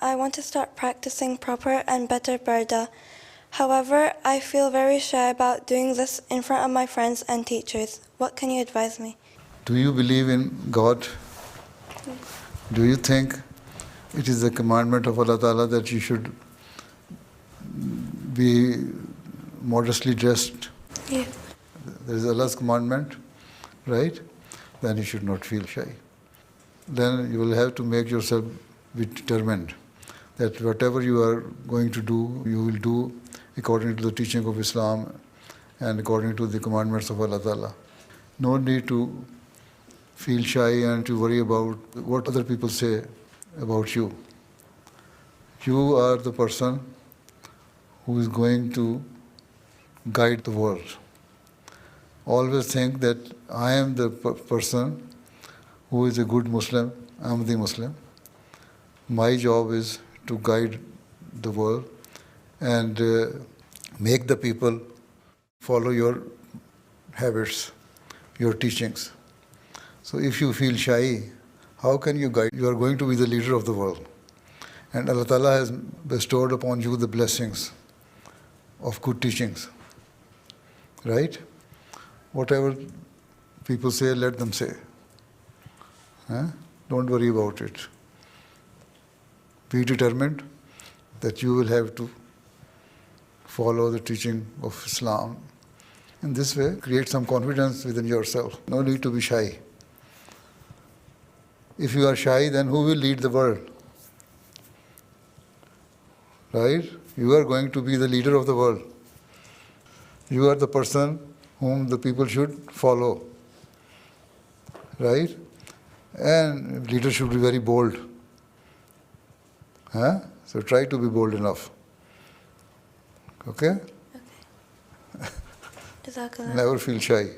I want to start practicing proper and better purdah. However, I feel very shy about doing this in front of my friends and teachers. What can you advise me? Do you believe in God? Do you think it is a commandment of Allah Ta'ala that you should be modestly dressed? Yeah. There is Allah's commandment, right? Then you should not feel shy. Then you will have to make yourself be determined that whatever you are going to do, you will do according to the teaching of Islam and according to the commandments of Allah Ta'ala. No need to feel shy and to worry about what other people say about you. You are the person who is going to guide the world. Always think that I am the person who is a good Muslim, I am the Muslim. My job is to guide the world and make the people follow your habits, your teachings. So if you feel shy, how can you guide? You are going to be the leader of the world. And Allah Ta'ala has bestowed upon you the blessings of good teachings. Right? Whatever people say, let them say. Don't worry about it. Be determined that you will have to follow the teaching of Islam. In this way, create some confidence within yourself. No need to be shy. If you are shy, then who will lead the world? Right? You are going to be the leader of the world. You are the person whom the people should follow. Right? And leaders should be very bold. So try to be bold enough. Okay? Jazakallah. Never feel shy.